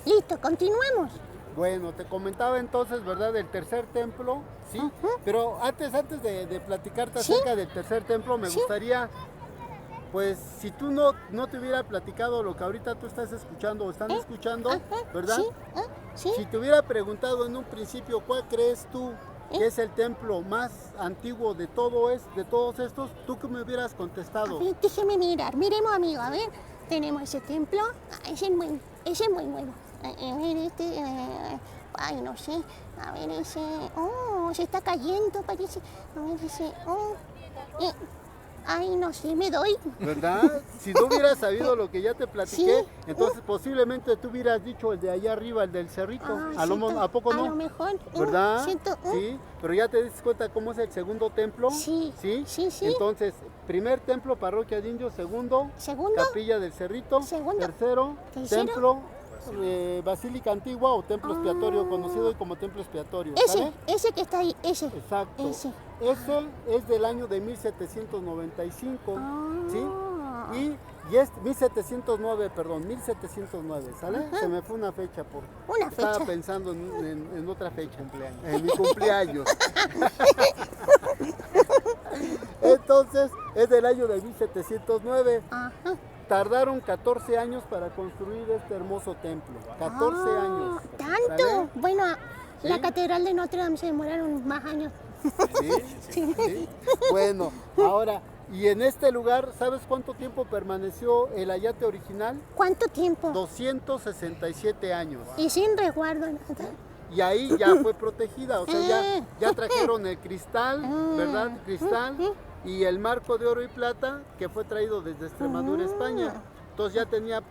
Listo, continuemos. Bueno, te comentaba entonces, ¿verdad?, del tercer templo, ¿sí? Pero antes de platicarte ¿Sí? acerca del tercer templo, me ¿Sí? gustaría, pues, si tú no te hubiera platicado lo que ahorita tú estás escuchando o están escuchando, ¿verdad? ¿Sí? ¿Sí? Si te hubiera preguntado en un principio cuál crees tú que es el templo más antiguo de de todos estos, ¿tú qué me hubieras A contestado? ver, déjeme mirar. Miremos, amigo, a ver. Tenemos ese templo. Ah, ese es muy nuevo. A ver, ay, no sé. A ver, ese... Oh, se está cayendo, parece. A ver, ese... Oh, eh, ay, no sé, me doy. ¿Verdad? Si no hubieras sabido lo que ya te platiqué, Sí, entonces posiblemente tú hubieras dicho el de allá arriba, el del cerrito. ah, ¿A poco a lo no? mejor. ¿Verdad? Siento, Sí, pero ya te diste cuenta cómo es el segundo templo. sí, ¿Sí? sí, sí. Entonces, primer templo, parroquia de indios. Segundo, Segundo, capilla del cerrito. Segundo. Tercero, Tercero. templo, basílica antigua o templo expiatorio, conocido hoy como templo expiatorio. ¿Sale? Ese que está ahí, ese. Exacto. Ese. Ese es del año de 1795, ¿sí? Ah. Y es 1709, perdón, 1709, ¿sale? Se me fue una fecha Una estaba fecha. pensando en otra fecha, en mi cumpleaños. Entonces, es del año de 1709. Ajá. Tardaron 14 años para construir este hermoso templo. 14 años. ¿Tanto? ¿Sale? Bueno, la ¿Sí? catedral de Notre Dame se demoraron más años. ¿Sí? ¿Sí? Bueno, ahora, y en este lugar, ¿sabes cuánto tiempo permaneció el ayate original? ¿Cuánto tiempo? 267 años. Y sin resguardo nada. Y ahí ya fue protegida, o sea, ya trajeron el cristal, ¿verdad? Cristal y el marco de oro y plata que fue traído desde Extremadura, España. Entonces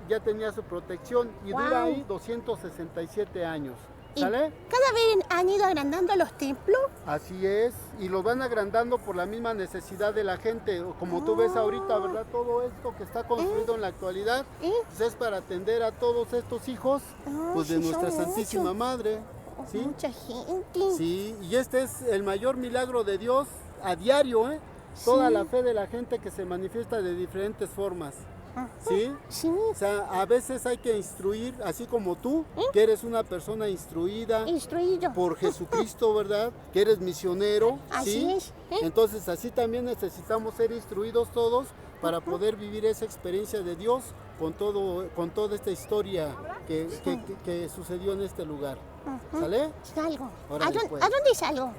ya tenía su protección y dura Wow. ahí 267 años. ¿Y ¿Sale? cada vez han ido agrandando los templos? Así es, y los van agrandando por la misma necesidad de la gente, como tú ves ahorita, ¿verdad? Todo esto que está construido en la actualidad, pues es para atender a todos estos hijos, pues de sí, nuestra son Santísima muchos. Madre, ¿sí? Mucha gente. Sí, y este es el mayor milagro de Dios a diario, ¿eh? Toda Sí. la fe de la gente que se manifiesta de diferentes formas, ¿sí? Sí. O sea, a veces hay que instruir, así como tú, que eres una persona instruida Instruido. por Jesucristo, ¿verdad? Que eres misionero, Así ¿sí? es, ¿eh? Entonces así también necesitamos ser instruidos todos para poder vivir esa experiencia de Dios con toda esta historia que sucedió en este lugar. ¿Sale? Salgo. Órale, pues. ¿A dónde salgo?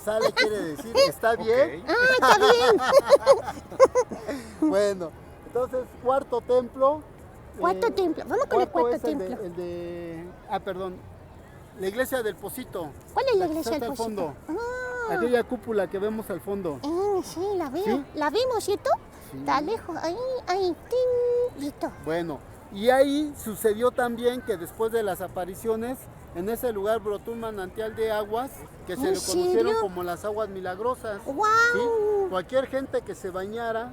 Sale quiere decir, ¿está bien? Ah, está bien. Bueno, entonces cuarto templo. Cuarto templo. Vamos con el cuarto es templo. perdón, la iglesia del Pocito. ¿Cuál es la que iglesia está del al fondo. Pocito? Aquella cúpula que vemos al fondo. Sí, la veo. ¿Sí? ¿La vemos, cierto? Sí. Está lejos. Ahí. ¡Tin! Listo. Bueno, y ahí sucedió también que después de las apariciones, en ese lugar brotó un manantial de aguas que se ¿En le conocieron serio? como las aguas milagrosas. ¡Guau! ¿Sí? Cualquier gente que se bañara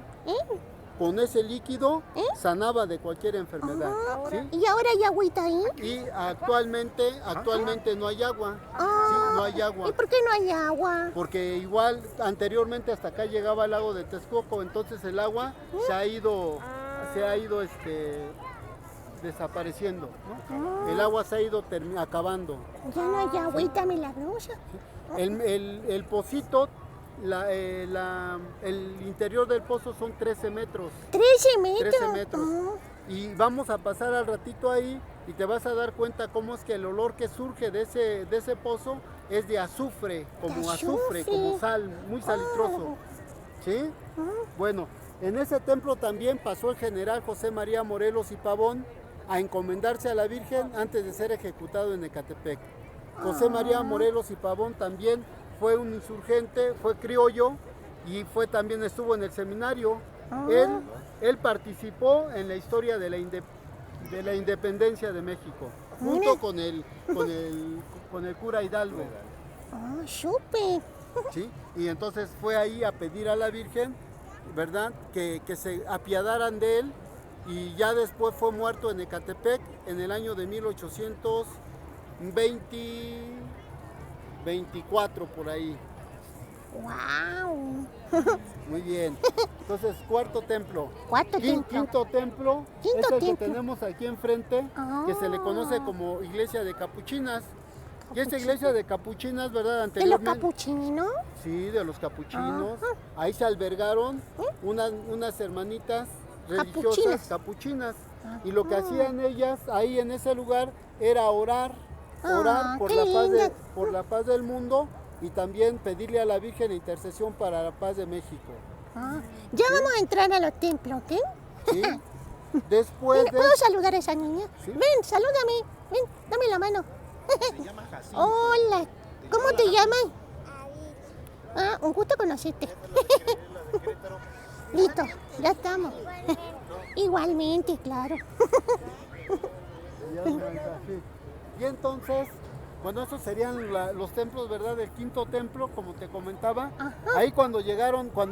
con ese líquido sanaba de cualquier enfermedad. ¿Sí? ¿Y ahora hay agüita ahí? Y actualmente no hay agua. Sí, no hay agua. ¿Y por qué no hay agua? Porque igual anteriormente hasta acá llegaba el lago de Texcoco, entonces el agua se ha ido desapareciendo, ¿no? El agua se ha ido acabando. Ya no hay agüita milagrosa. El pocito, el interior del pozo son 13 metros. 13 metros. 13 metros. Y vamos a pasar al ratito ahí y te vas a dar cuenta cómo es que el olor que surge de ese pozo es de azufre, como sal, muy salitroso. ¿Sí? Bueno, en ese templo también pasó el general José María Morelos y Pavón a encomendarse a la Virgen antes de ser ejecutado en Ecatepec. José María Morelos y Pavón también fue un insurgente, fue criollo y también estuvo en el seminario. Él participó en la historia de la independencia de México, junto con el cura Hidalgo. Súper. ¿Sí? Y entonces fue ahí a pedir a la Virgen, ¿verdad?, que se apiadaran de él, y ya después fue muerto en Ecatepec en el año de 1824 por ahí. ¡Wow! Muy bien. Entonces, cuarto templo. Cuarto templo. Quinto templo Quinto es el que templo. tenemos aquí enfrente, que se le conoce Ah. como iglesia de capuchinas. Y esta iglesia de capuchinas, ¿verdad? ¿De los Anteriormente. capuchinos? Sí, de los capuchinos. Ajá. Ahí se albergaron unas hermanitas religiosas capuchinas. Y lo que Ajá. hacían ellas ahí en ese lugar era orar Ah, por qué la paz linda. por la paz del mundo y también pedirle a la Virgen intercesión para la paz de México. Ah, ya vamos a entrar a los templos, ¿ok? ¿Sí? Después de ¿Puedo saludar a esa niña? Sí. Ven, salúdame. Ven, dame la mano. Se llama Jacinto. Hola. ¿Cómo te llamas? Ah, un gusto conocerte. Listo, ya estamos. Igualmente, claro. Y entonces, bueno, esos serían los templos, ¿verdad? Del quinto templo, como te comentaba. Ajá. Ahí cuando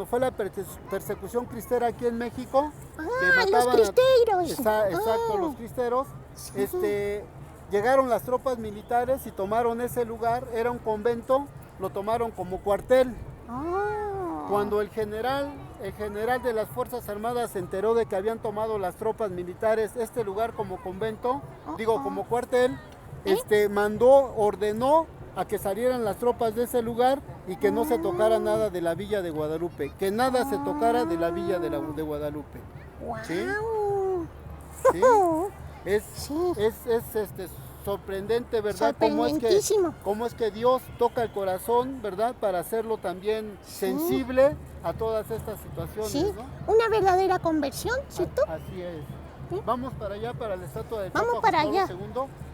fue la persecución cristera aquí en México, que Ah, los mataban cristeros. exacto, Ah, los cristeros, sí. llegaron las tropas militares y tomaron ese lugar, era un convento, lo tomaron como cuartel. Ah. Cuando el general de las Fuerzas Armadas se enteró de que habían tomado las tropas militares este lugar como convento, como cuartel, ordenó a que salieran las tropas de ese lugar y que no se tocara nada de la Villa de Guadalupe, que nada se tocara de la Villa de Guadalupe. ¿Sí? Wow. ¿Sí? Es sorprendente, ¿verdad? Sorprendentísimo. Cómo es que Dios toca el corazón, ¿verdad? Para hacerlo también sensible a todas estas situaciones, Sí, ¿no? una verdadera conversión, ¿cierto? Así es. ¿Sí? Vamos para allá, para la estatua de Vamos Papa para Juan Pablo allá. II.